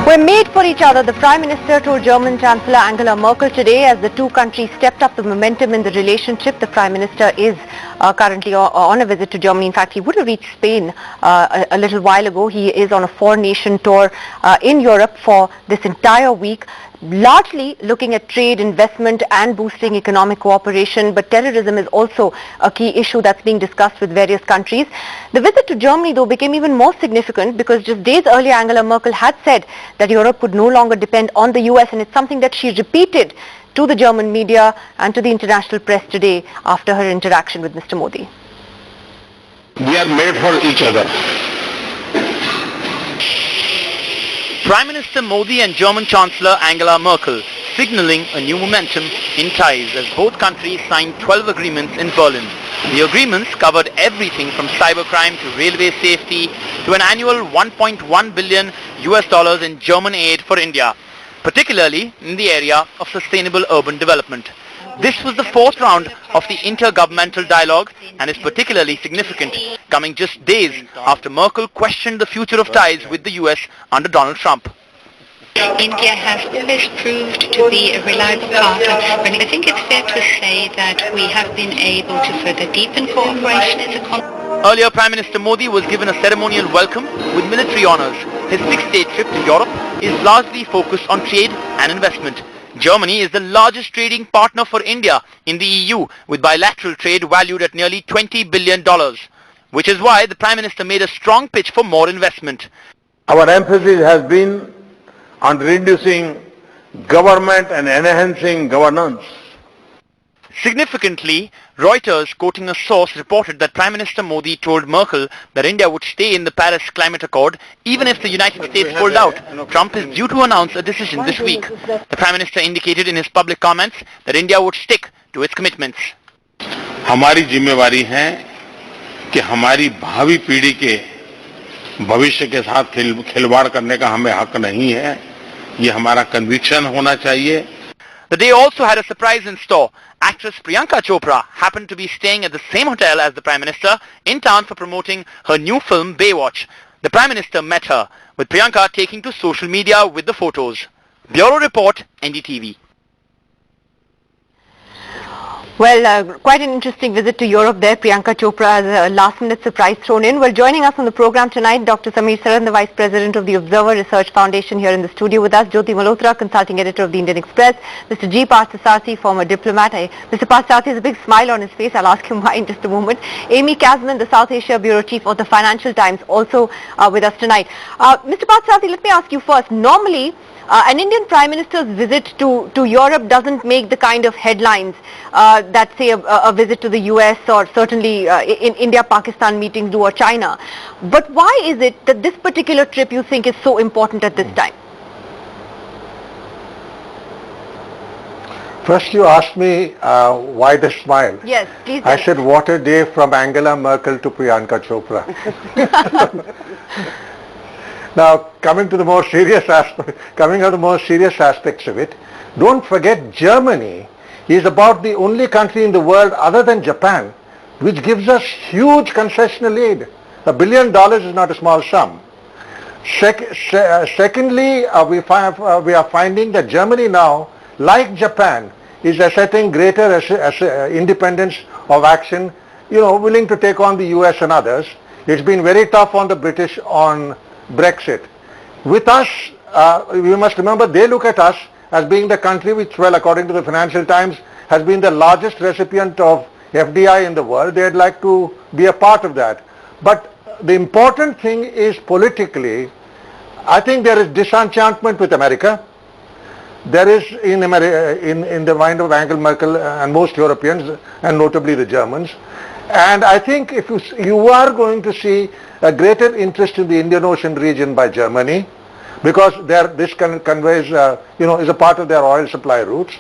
We're made for each other, the Prime Minister told German Chancellor Angela Merkel today as the two countries stepped up the momentum in the relationship. The Prime Minister is currently on a visit to Germany. In fact, he would have reached Spain a little while ago. He is on a four-nation tour in Europe for this entire week, largely looking at trade, investment and boosting economic cooperation, but terrorism is also a key issue that's being discussed with various countries. The visit to Germany, though, became even more significant because just days earlier Angela Merkel had said that Europe could no longer depend on the US, and it's something that she repeated to the German media and to the international press today after her interaction with Mr. Modi. We are made for each other. Prime Minister Modi and German Chancellor Angela Merkel signaling a new momentum in ties as both countries signed 12 agreements in Berlin. The agreements covered everything from cybercrime to railway safety to an annual $1.1 billion in German aid for India, particularly in the area of sustainable urban development. This was the fourth round of the intergovernmental dialogue and is particularly significant, coming just days after Merkel questioned the future of ties with the US under Donald Trump. India has always proved to be a reliable partner, and I think it's fair to say that we have been able to further deepen cooperation as a country. Earlier, Prime Minister Modi was given a ceremonial welcome with military honours. His six-day trip to Europe is largely focused on trade and investment. Germany is the largest trading partner for India in the EU, with bilateral trade valued at nearly $20 billion, which is why the Prime Minister made a strong pitch for more investment. Our emphasis has been on reducing government and enhancing governance. Significantly, Reuters, quoting a source, reported that Prime Minister Modi told Merkel that India would stay in the Paris Climate Accord even if the United States pulled out. Trump is due to announce a decision this week. The Prime Minister indicated in his public comments that India would stick to its commitments. हमारी जिम्मेवारी है कि हमारी भावी पीढ़ी के भविष्य के साथ खिलवाड़ करने का हमें हक नहीं है. ये हमारा कन्विक्शन होना चाहिए. The day also had a surprise in store. Actress Priyanka Chopra happened to be staying at the same hotel as the Prime Minister in town for promoting her new film Baywatch. The Prime Minister met her, with Priyanka taking to social media with the photos. Bureau Report, NDTV. Well, quite an interesting visit to Europe there. Priyanka Chopra has a last-minute surprise thrown in. Well, joining us on the program tonight, Dr. Sameer Saran, the Vice President of the Observer Research Foundation here in the studio with us, Jyoti Malhotra, Consulting Editor of the Indian Express, Mr. G Parthasarathy, former diplomat. Mr. Parthasarathy has a big smile on his face. I'll ask him why in just a moment. Amy Kasman, the South Asia Bureau Chief of the Financial Times, also with us tonight. Mr. Parthasarathy, let me ask you first. Normally, an Indian Prime Minister's visit to Europe doesn't make the kind of headlines that, say, a visit to the US or certainly in India-Pakistan meetings do, or China. But why is it that this particular trip you think is so important at this time? First you asked me why the smile. Yes, please. I said, what a day from Angela Merkel to Priyanka Chopra. Now, coming to the more serious aspects of it, don't forget Germany is about the only country in the world other than Japan which gives us huge concessional aid. $1 billion is not a small sum. Secondly, we are finding that Germany now, like Japan, is asserting greater independence of action, willing to take on the US and others. It's been very tough on the British on Brexit. With us, we must remember they look at us as being the country which, well, according to the Financial Times, has been the largest recipient of FDI in the world. They'd like to be a part of that. But the important thing is politically, I think there is disenchantment with America. There is in the mind of Angela Merkel and most Europeans, and notably the Germans. And I think if you are going to see a greater interest in the Indian Ocean region by Germany, because this conveys, is a part of their oil supply routes.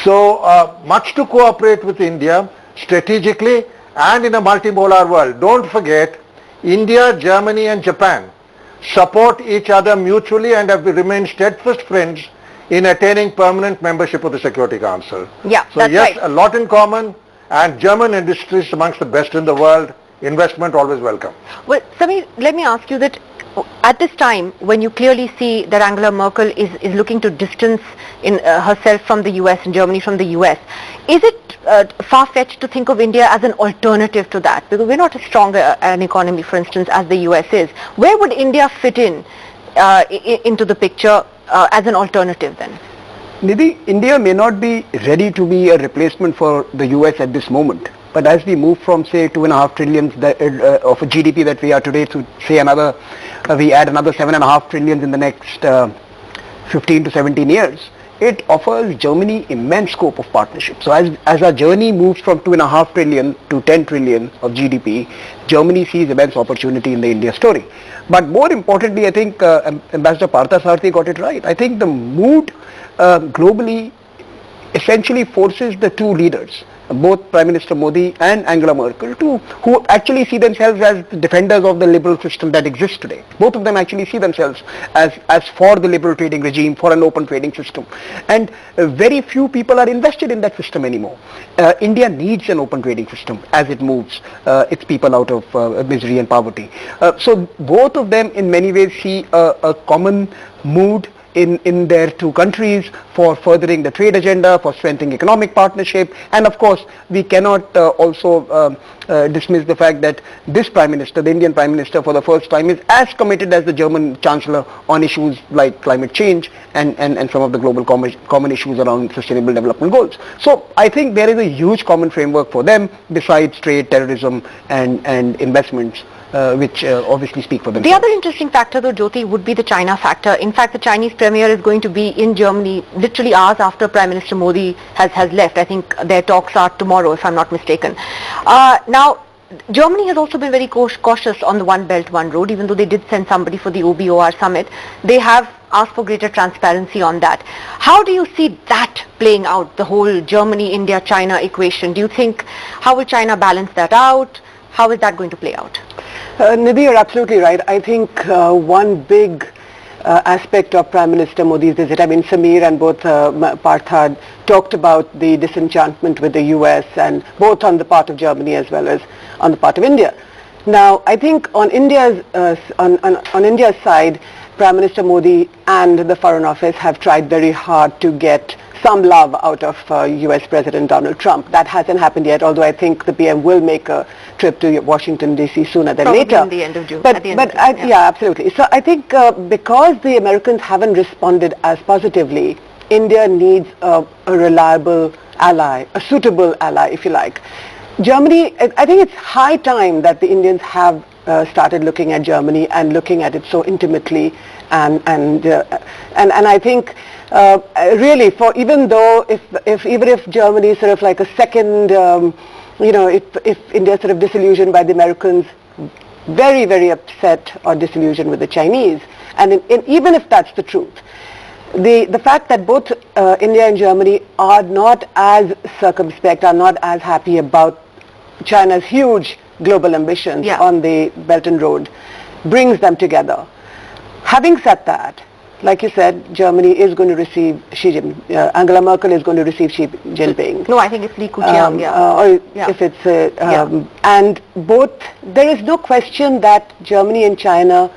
So much to cooperate with India strategically and in a multipolar world. Don't forget, India, Germany and Japan support each other mutually and have remained steadfast friends in attaining permanent membership of the Security Council. Yeah, so that's yes, right. A lot in common, and German industry is amongst the best in the world. investment always welcome. Well, Samir, let me ask you that at this time, when you clearly see that Angela Merkel is looking to distance herself from the US and Germany from the US, is it far-fetched to think of India as an alternative to that? Because we're not as strong an economy, for instance, as the US is. Where would India fit into the picture as an alternative then? Nidhi, India may not be ready to be a replacement for the US at this moment. But as we move from say 2.5 trillion of a GDP that we are today to say we add another 7.5 trillion in the next 15 to 17 years, it offers Germany immense scope of partnership. So as our journey moves from 2.5 trillion to 10 trillion of GDP, Germany sees immense opportunity in the India story. But more importantly, I think Ambassador Parthasarathy got it right. I think the mood globally essentially forces the two leaders, both Prime Minister Modi and Angela Merkel, who actually see themselves as the defenders of the liberal system that exists today. Both of them actually see themselves as for the liberal trading regime, for an open trading system. And very few people are invested in that system anymore. India needs an open trading system as it moves its people out of misery and poverty. So both of them in many ways see a common mood in their two countries for furthering the trade agenda, for strengthening economic partnership, and of course we cannot also dismiss the fact that this Prime Minister, the Indian Prime Minister, for the first time is as committed as the German Chancellor on issues like climate change and some of the global common issues around sustainable development goals. So I think there is a huge common framework for them besides trade, terrorism and investments, which obviously speak for themselves. The other interesting factor though, Jyoti, would be the China factor. In fact, the Chinese premier is going to be in Germany literally hours after Prime Minister Modi has left. I think their talks are tomorrow, if I'm not mistaken. Now, Germany has also been very cautious on the One Belt, One Road, even though they did send somebody for the OBOR summit. They have asked for greater transparency on that. How do you see that playing out, the whole Germany, India, China equation? Do you think, how will China balance that out? How is that going to play out? Nidhi, you're absolutely right. I think one big aspect of Prime Minister Modi's visit, I mean, Samir and both Parth talked about the disenchantment with the US, and both on the part of Germany as well as on the part of India. Now, I think on India's side, Prime Minister Modi and the Foreign Office have tried very hard to get some love out of US President Donald Trump. That hasn't happened yet, although I think the PM will make a trip to Washington DC sooner than Probably later. at the end of June. Yeah, absolutely. So I think because the Americans haven't responded as positively, India needs a reliable ally, a suitable ally, if you like. Germany, I think it's high time that the Indians have started looking at Germany and looking at it so intimately, and I think really, for even if Germany is sort of like a second, if India is sort of disillusioned by the Americans, very, very upset or disillusioned with the Chinese, and even if that's the truth, the fact that both India and Germany are not as circumspect, are not as happy about China's huge global ambitions on the Belt and Road, brings them together. Having said that, like you said, Germany is going to receive Angela Merkel is going to receive Xi Jinping. No, I think it's Li Keqiang, If it's and both, there is no question that Germany and China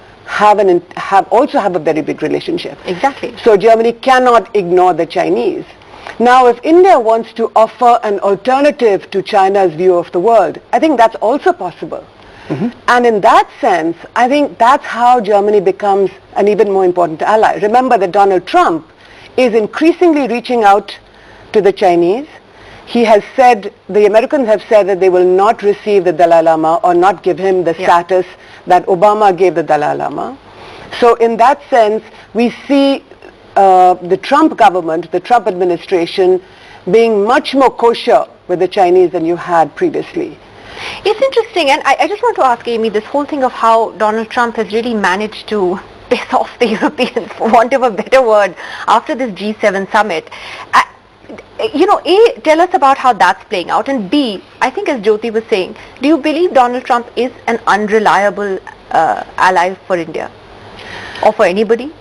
also have a very big relationship. Exactly. So Germany cannot ignore the Chinese. Now, if India wants to offer an alternative to China's view of the world, I think that's also possible. And in that sense, I think that's how Germany becomes an even more important ally. Remember that Donald Trump is increasingly reaching out to the Chinese. He has said, the Americans have said that they will not receive the Dalai Lama or not give him the status that Obama gave the Dalai Lama. So in that sense, we see the Trump government, the Trump administration, being much more kosher with the Chinese than you had previously. It's interesting, and I just want to ask Amy, this whole thing of how Donald Trump has really managed to piss off the Europeans, for want of a better word, after this G7 summit. A, tell us about how that's playing out, and B, I think as Jyoti was saying, do you believe Donald Trump is an unreliable ally for India or for anybody?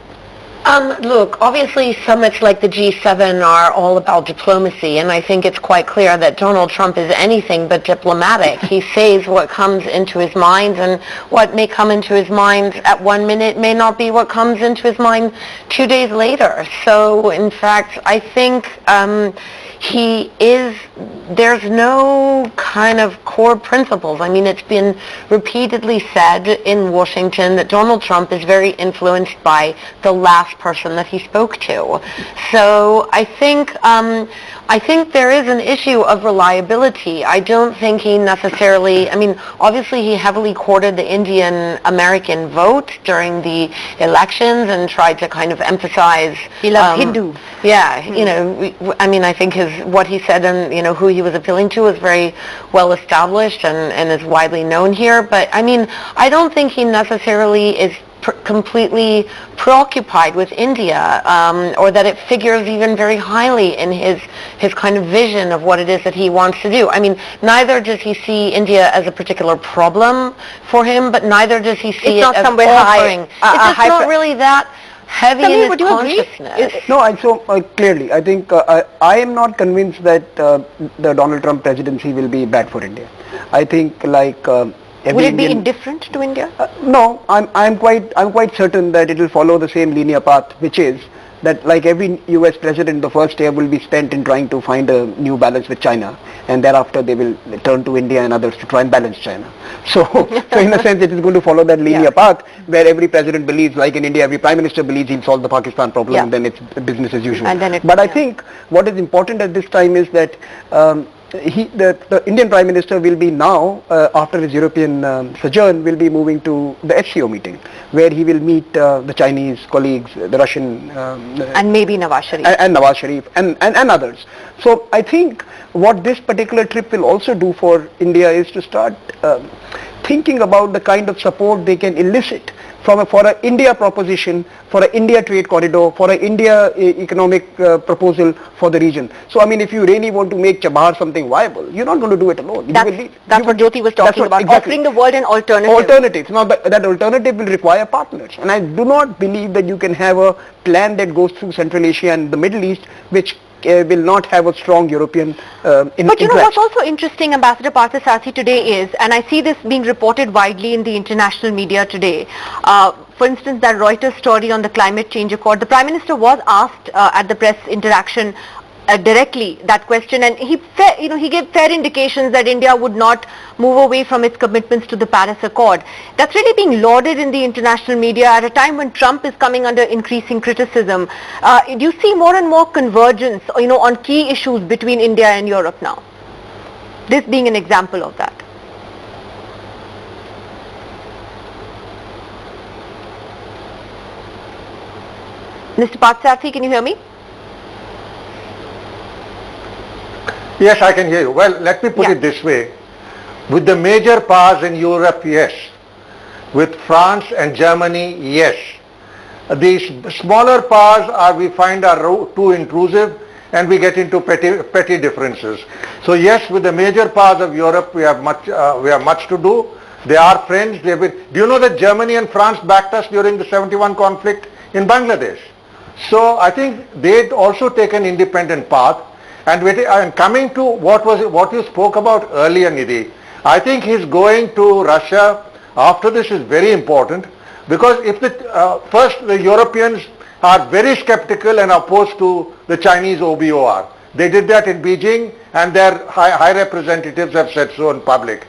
Look, obviously summits like the G7 are all about diplomacy, and I think it's quite clear that Donald Trump is anything but diplomatic. He says what comes into his mind, and what may come into his mind at 1 minute may not be what comes into his mind 2 days later. So, in fact, I think there's no kind of core principles. I mean, it's been repeatedly said in Washington that Donald Trump is very influenced by the last person that he spoke to. So I think there is an issue of reliability. I don't think he necessarily, I mean, obviously he heavily courted the Indian-American vote during the elections and tried to kind of emphasize... He loves Hindus. Yeah, you know, I mean, I think what he said and, you know, who he was appealing to is very well established and is widely known here. But, I mean, I don't think he necessarily is completely preoccupied with India, or that it figures even very highly in his kind of vision of what it is that he wants to do. I mean, neither does he see India as a particular problem for him, but neither does he see it as offering. It's just not really that heavy in his consciousness. No, and so clearly, I think I am not convinced that the Donald Trump presidency will be bad for India. I think like will it be indifferent to India? No, I'm quite certain that it will follow the same linear path, which is that like every US president, the first year will be spent in trying to find a new balance with China, and thereafter they will turn to India and others to try and balance China. So in a sense it is going to follow that linear path where every president believes, like in India, every prime minister believes he'll solve the Pakistan problem, and then it's business as usual. But I think what is important at this time is that the Indian Prime Minister will be now, after his European sojourn, will be moving to the SCO meeting, where he will meet the Chinese colleagues, the Russian... and maybe Nawaz Sharif. And Nawaz Sharif and others. So I think what this particular trip will also do for India is to start thinking about the kind of support they can elicit for an India proposition, for an India trade corridor, for an India economic proposal for the region. So I mean, if you really want to make Chabahar something viable, you're not going to do it alone. That's what Jyoti was talking about, exactly. Offering the world an alternative. Alternatives. Now that alternative will require partners. And I do not believe that you can have a plan that goes through Central Asia and the Middle East, which will not have a strong European But you know what's also interesting, Ambassador Parthasarathy, today is, and I see this being reported widely in the international media today, for instance, that Reuters story on the climate change accord, the Prime Minister was asked at the press interaction directly that question, and he gave fair indications that India would not move away from its commitments to the Paris Accord. That's really being lauded in the international media at a time when Trump is coming under increasing criticism. Do you see more and more convergence, on key issues between India and Europe now? This being an example of that. Mr. Parthasarathy, can you hear me? Yes, I can hear you. Well, let me put it this way. With the major powers in Europe, yes. With France and Germany, yes. These smaller powers we find are too intrusive, and we get into petty differences. So yes, with the major powers of Europe, we have much to do. They are friends. Do you know that Germany and France backed us during the 71 conflict in Bangladesh? So I think they'd also take an independent path. And coming to what you spoke about earlier, Nidhi, I think his going to Russia after this is very important, because if first the Europeans are very skeptical and opposed to the Chinese OBOR. They did that in Beijing, and their high representatives have said so in public.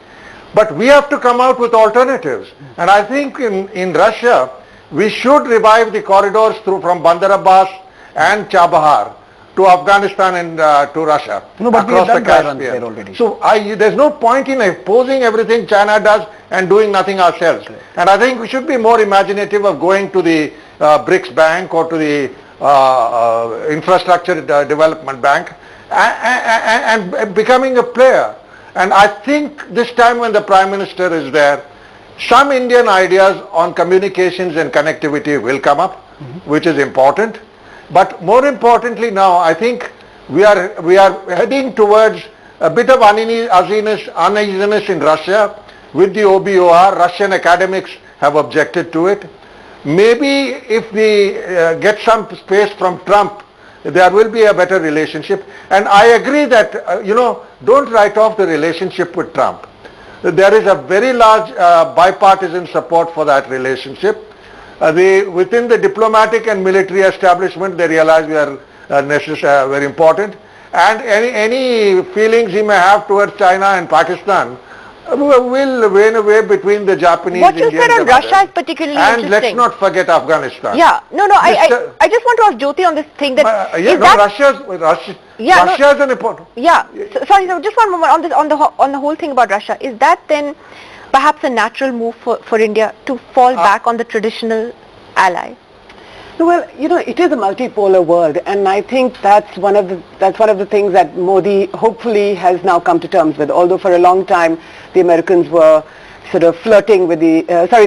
But we have to come out with alternatives. And I think in Russia, we should revive the corridors from Bandar Abbas and Chabahar to Afghanistan and to Russia, no, but across the Caspian. There already. So there's no point in opposing everything China does and doing nothing ourselves. And I think we should be more imaginative of going to the BRICS Bank or to the Infrastructure Development Bank and becoming a player. And I think this time when the Prime Minister is there, some Indian ideas on communications and connectivity will come up, which is important. But more importantly now, I think we are heading towards a bit of uneasiness in Russia with the OBOR. Russian academics have objected to it. Maybe if we get some space from Trump, there will be a better relationship. And I agree that, don't write off the relationship with Trump. There is a very large bipartisan support for that relationship. Within the diplomatic and military establishment, they realize we are very important. And any feelings he may have towards China and Pakistan will wane away between the Japanese, What you Indians said on and Russia others. is particularly And interesting. let's not forget Afghanistan. Yeah, no, I just want to ask Jyoti on this thing that... Russia is an important... Yeah, sorry, so just one moment on the whole thing about Russia. Is that then perhaps a natural move for India to fall back on the traditional ally? Well, it is a multipolar world, and I think that's one of the things that Modi hopefully has now come to terms with. Although for a long time the Americans were sort of flirting with the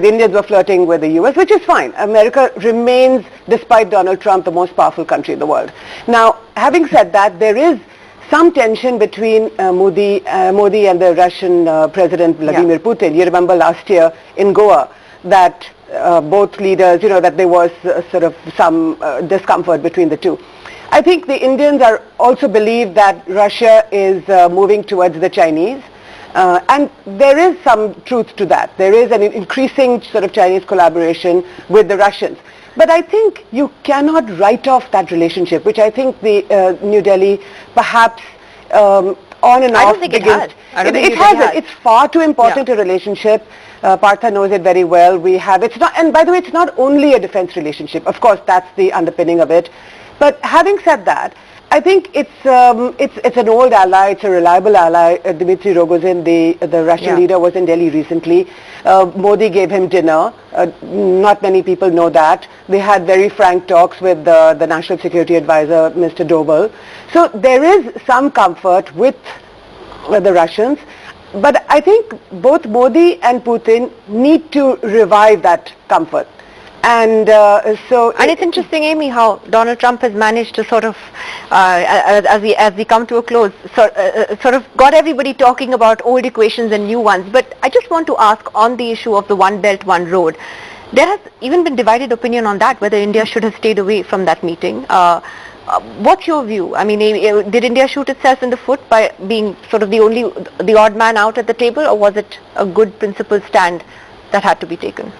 Indians were flirting with the US, which is fine. America remains, despite Donald Trump, the most powerful country in the world. Now, having said that, there is some tension between Modi and the Russian President Vladimir Putin. You remember last year in Goa that both leaders, that there was sort of some discomfort between the two. I think the Indians also believe that Russia is moving towards the Chinese. And there is some truth to that. There is an increasing sort of Chinese collaboration with the Russians. But I think you cannot write off that relationship, which I think the New Delhi perhaps on and off begins. It hasn't. It's far too important a relationship. Partha knows it very well. It's not, and by the way, it's not only a defense relationship. Of course, that's the underpinning of it. But having said that, I think it's an old ally, it's a reliable ally. Dmitry Rogozin, the Russian leader, was in Delhi recently. Modi gave him dinner. Not many people know that. They had very frank talks with the National Security Advisor, Mr. Doval. So there is some comfort with the Russians. But I think both Modi and Putin need to revive that comfort. And and it's interesting, Amy, how Donald Trump has managed to sort of, as we come to a close, sort of got everybody talking about old equations and new ones. But I just want to ask on the issue of the One Belt, One Road. There has even been divided opinion on that, whether India should have stayed away from that meeting. What's your view? I mean, did India shoot itself in the foot by being sort of the odd man out at the table, or was it a good principled stand that had to be taken?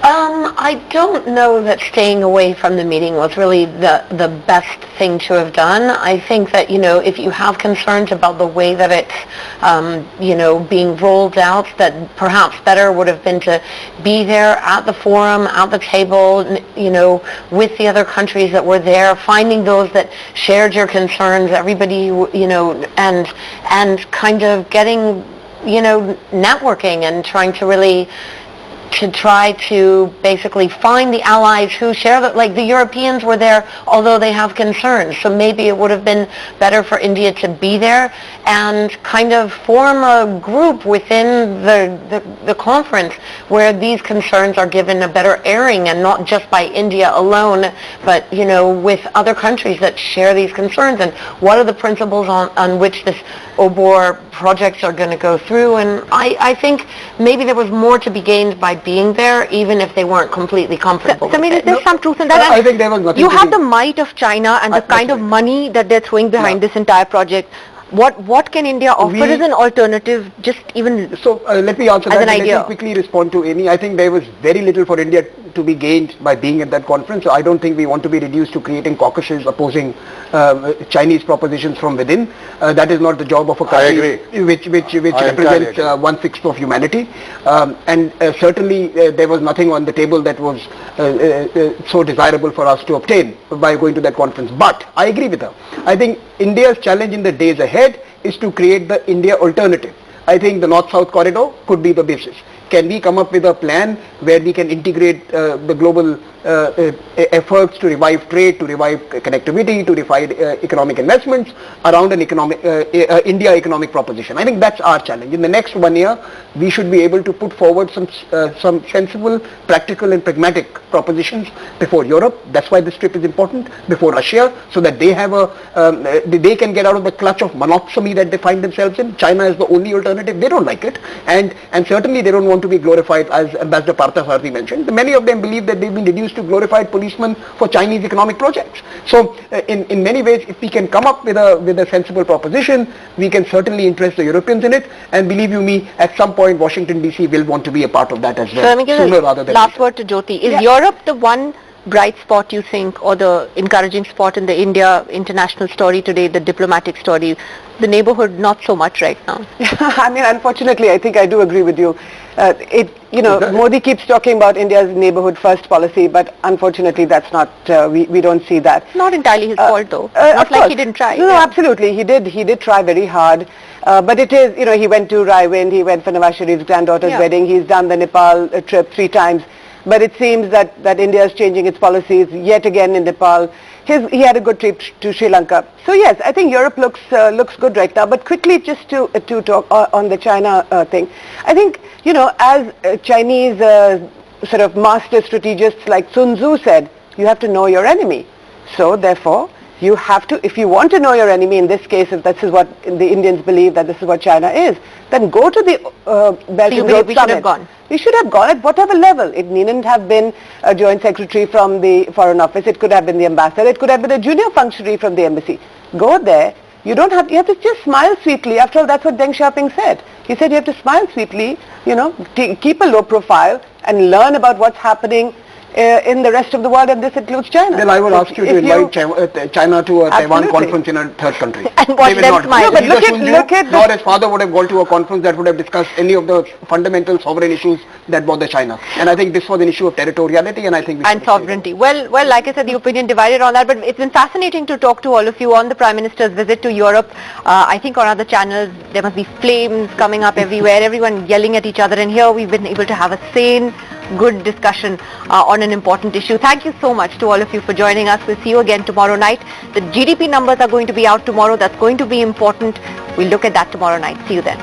I don't know that staying away from the meeting was really the best thing to have done. I think that, if you have concerns about the way that it's, being rolled out, that perhaps better would have been to be there at the forum, at the table, with the other countries that were there, finding those that shared your concerns, everybody, and kind of getting, networking and trying to really try to basically find the allies who share that, like the Europeans were there, although they have concerns. So maybe it would have been better for India to be there and kind of form a group within the conference where these concerns are given a better airing, and not just by India alone, but, with other countries that share these concerns, and what are the principles on which this OBOR projects are going to go through. And I think maybe there was more to be gained by being there, even if they weren't completely comfortable with it. There's some truth in that. I think there was nothing. You have the might of China and the kind of money that they're throwing behind this entire project. What can India offer as an alternative, just even So let me answer as that an and idea? let me quickly respond to Amy. I think there was very little for India to be gained by being at that conference. So I don't think we want to be reduced to creating caucuses opposing Chinese propositions from within. That is not the job of a country which represents 1/6 of humanity. And certainly there was nothing on the table that was so desirable for us to obtain by going to that conference. But I agree with her. I think India's challenge in the days ahead is to create the India alternative. I think the North-South corridor could be the basis. Can we come up with a plan where we can integrate the global efforts to revive trade, to revive connectivity, to revive economic investments around an India economic proposition? I think that's our challenge. In the next 1 year, we should be able to put forward some sensible, practical and pragmatic propositions before Europe. That's why this trip is important, before Russia, so that they have they can get out of the clutch of monopsony that they find themselves in. China is the only alternative. They don't like it, and certainly they don't want want to be glorified, as Ambassador Parthasarathy mentioned. Many of them believe that they've been reduced to glorified policemen for Chinese economic projects. So in many ways, if we can come up with a sensible proposition, we can certainly interest the Europeans in it, and believe you me, at some point Washington DC will want to be a part of that as well, So let me give sooner rather than last later. word to Jyoti. Is Europe the one bright spot you think, or the encouraging spot in the India international story today, the diplomatic story? The neighborhood, not so much right now. I mean, unfortunately, I think I do agree with you. Modi keeps talking about India's neighborhood first policy, but unfortunately, that's not. We don't see that. Not entirely his fault, though. Not Of like course. he didn't try. No, absolutely, he did. He did try very hard. But it is, he went to Raiwind, he went for Nawaz Sharif's granddaughter's wedding. He's done the Nepal trip 3 times. But it seems that India is changing its policies yet again in Nepal. He had a good trip to Sri Lanka. So yes, I think Europe looks good right now. But quickly, just to talk on the China thing, I think as Chinese sort of master strategists like Sun Tzu said, you have to know your enemy. So therefore, you have to, if you want to know your enemy, in this case, if this is what the Indians believe that this is what China is, then go to the Belt and Road we Summit. should have gone. We should have gone at whatever level. It needn't have been a joint secretary from the Foreign Office. It could have been the ambassador. It could have been a junior functionary from the embassy. Go there. You have to just smile sweetly. After all, that's what Deng Xiaoping said. He said you have to smile sweetly, keep a low profile and learn about what's happening in the rest of the world, and this includes China. Well, I would ask you to invite China to a Taiwan conference in a third country. And watch them smile. No, but look at nor his father would have gone to a conference that would have discussed any of the fundamental sovereign issues that bother China. And I think this was an issue of territoriality, and I think and sovereignty. Well, like I said, the opinion divided on that, but it's been fascinating to talk to all of you on the Prime Minister's visit to Europe. I think on other channels there must be flames coming up everywhere, everyone yelling at each other, and here we've been able to have a sane, good discussion on an important issue. Thank you so much to all of you for joining us. We'll see you again tomorrow night. The GDP numbers are going to be out tomorrow. That's going to be important. We'll look at that tomorrow night. See you then.